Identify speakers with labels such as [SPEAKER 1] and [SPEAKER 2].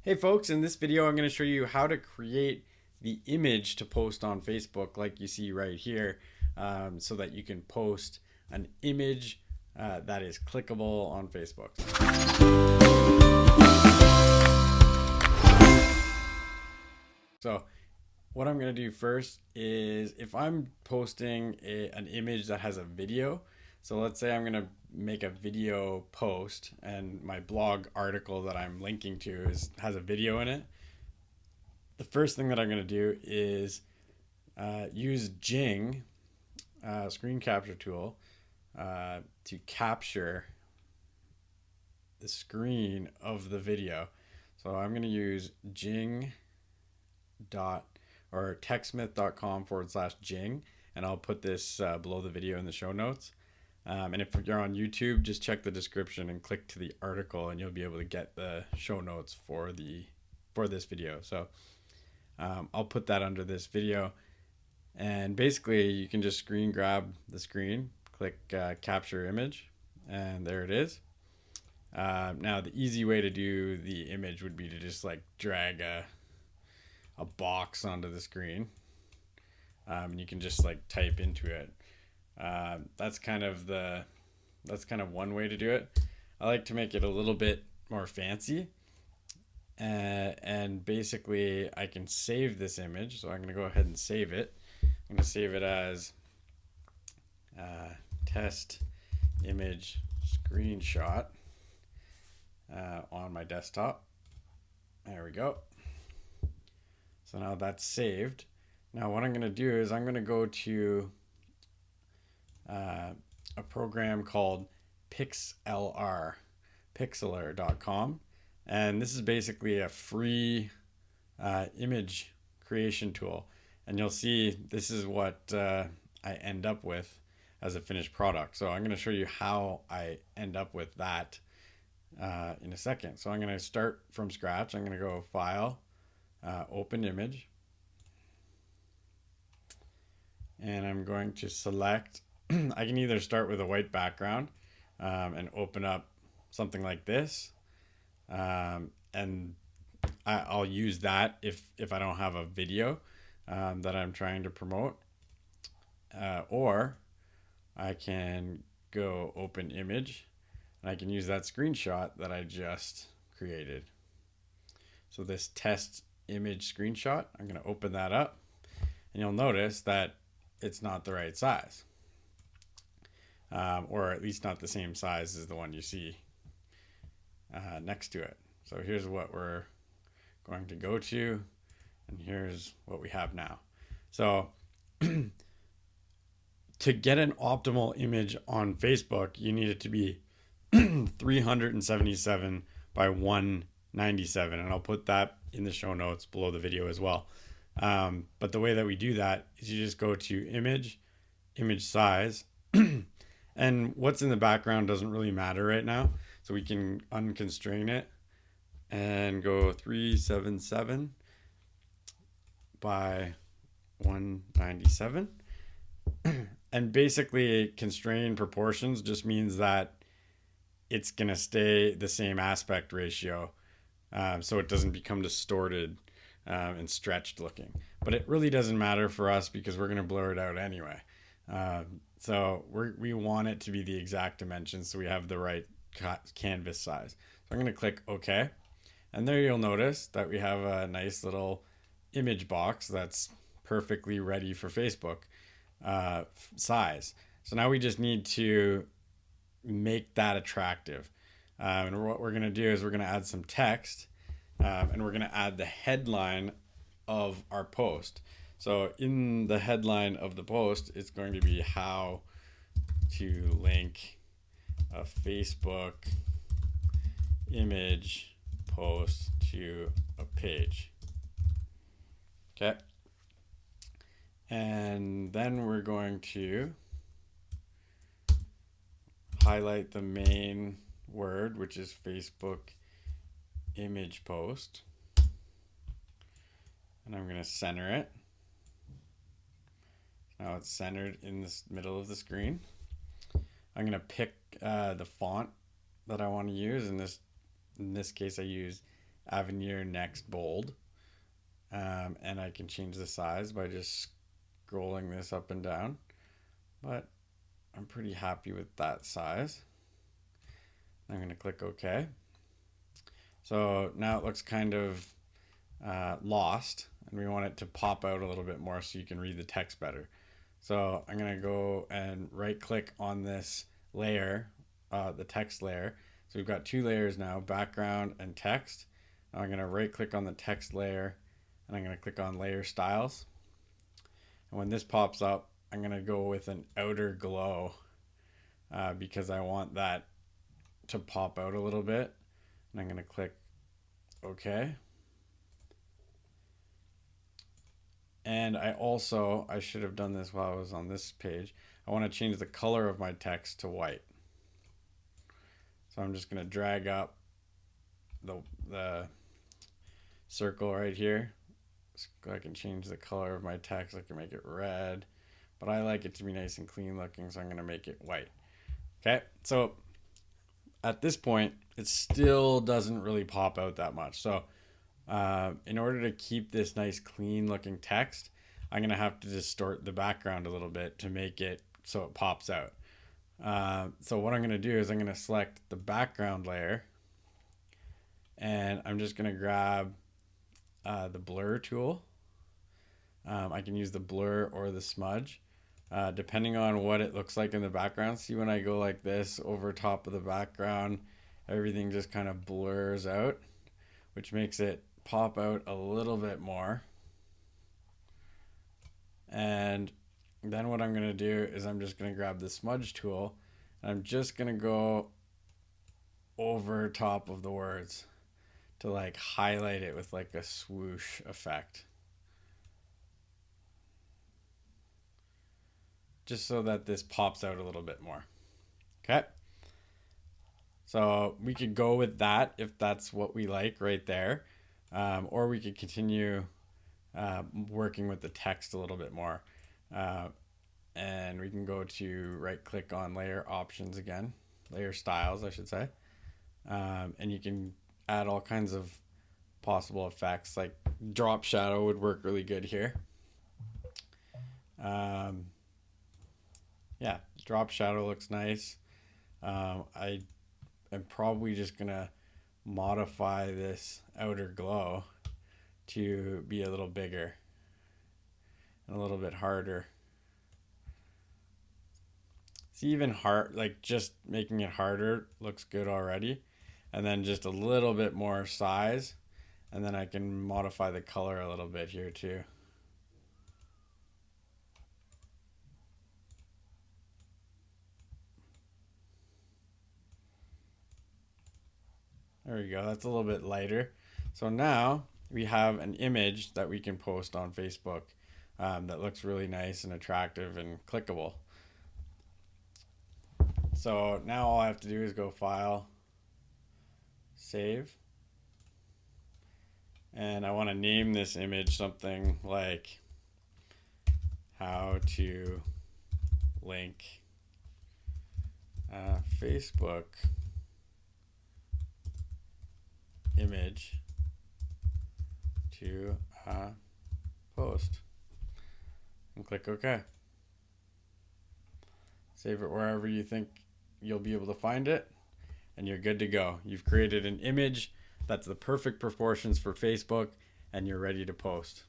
[SPEAKER 1] Hey folks, in this video I'm going to show you how to create the image to post on Facebook like you see right here, so that you can post an image that is clickable on Facebook. So what I'm going to do first is if I'm posting an image that has a video, so let's say I'm going to make a video post and my blog article that I'm linking to has a video in it. The first thing that I'm going to do is use Jing, screen capture tool, to capture the screen of the video. So I'm going to use Jing dot or techsmith.com/Jing, and I'll put this below the video in the show notes. And if you're on YouTube, just check the description and click to the article, and you'll be able to get the show notes for this video. So I'll put that under this video, and basically you can just screen grab the screen, click capture image, and there it is. Now the easy way to do the image would be to just like drag a box onto the screen, and you can just like type into it. That's kind of one way to do it. I like to make it a little bit more fancy, and basically I can save this image. So I'm going to go ahead and save it. I'm going to save it as test image screenshot on my desktop. There we go. So now that's saved. Now what I'm going to do is I'm going to go to a program called Pixlr, Pixlr.com, and this is basically a free image creation tool. And you'll see this is what I end up with as a finished product. So I'm going to show you how I end up with that in a second. So I'm going to start from scratch. I'm going to go File, Open Image, and I'm going to select I can either start with a white background and open up something like this, and I'll use that if I don't have a video that I'm trying to promote, or I can go Open Image, and I can use that screenshot that I just created. So this test image screenshot, I'm going to open that up, and you'll notice that it's not the right size, or at least not the same size as the one you see next to it. So here's what we're going to go to, and here's what we have now. So to get an optimal image on Facebook, you need it to be 377 by 197, and I'll put that in the show notes below the video as well. But the way that we do that is you just go to image size, and what's in the background doesn't really matter right now, so we can unconstrain it and go 377 by 197. And basically constrain proportions just means that it's going to stay the same aspect ratio, so it doesn't become distorted and stretched looking. But it really doesn't matter for us because we're going to blur it out anyway. So we want it to be the exact dimensions, so we have the right canvas size. So I'm going to click OK, and there you'll notice that we have a nice little image box that's perfectly ready for Facebook size. So now we just need to make that attractive, and what we're going to do is we're going to add some text, and we're going to add the headline of our post. So in the headline of the post, it's going to be how to link a Facebook image post to a page. Okay. And then we're going to highlight the main word, which is Facebook image post. And I'm going to center it. Now it's centered in the middle of the screen. I'm going to pick the font that I want to use. In this case, I use Avenir Next Bold. And I can change the size by just scrolling this up and down. But I'm pretty happy with that size. I'm going to click OK. So now it looks kind of lost, and we want it to pop out a little bit more so you can read the text better. So I'm going to go and right click on this layer, the text layer. So we've got two layers now, background and text. Now I'm going to right click on the text layer, and I'm going to click on layer styles. And when this pops up, I'm going to go with an outer glow because I want that to pop out a little bit. And I'm going to click OK. And I should have done this while I was on this page. I want to change the color of my text to white. So I'm just going to drag up the circle right here. So I can change the color of my text. I can make it red, but I like it to be nice and clean looking, so I'm going to make it white. Okay, so at this point, it still doesn't really pop out that much. So in order to keep this nice clean looking text, I'm going to have to distort the background a little bit to make it so it pops out. So what I'm going to do is I'm going to select the background layer, and I'm just going to grab the blur tool. I can use the blur or the smudge depending on what it looks like in the background. See, when I go like this over top of the background, everything just kind of blurs out, which makes it pop out a little bit more. And then what I'm going to do is I'm just going to grab the smudge tool, and I'm just going to go over top of the words to like highlight it with like a swoosh effect, just so that this pops out a little bit more. Okay, so we could go with that if that's what we like right there, or we could continue working with the text a little bit more, and we can go to right click on layer options again, layer styles I should say, and you can add all kinds of possible effects, like drop shadow would work really good here. Yeah, drop shadow looks nice. I am probably just gonna modify this outer glow to be a little bigger and a little bit harder. See, even hard, like just making it harder looks good already. And then just a little bit more size, and then I can modify the color a little bit here too. There we go, that's a little bit lighter. So now we have an image that we can post on Facebook that looks really nice and attractive and clickable. So now all I have to do is go File, Save. And I want to name this image something like how to link Facebook image to a post, and click OK. Save it wherever you think you'll be able to find it, and you're good to go. You've created an image that's the perfect proportions for Facebook, and you're ready to post.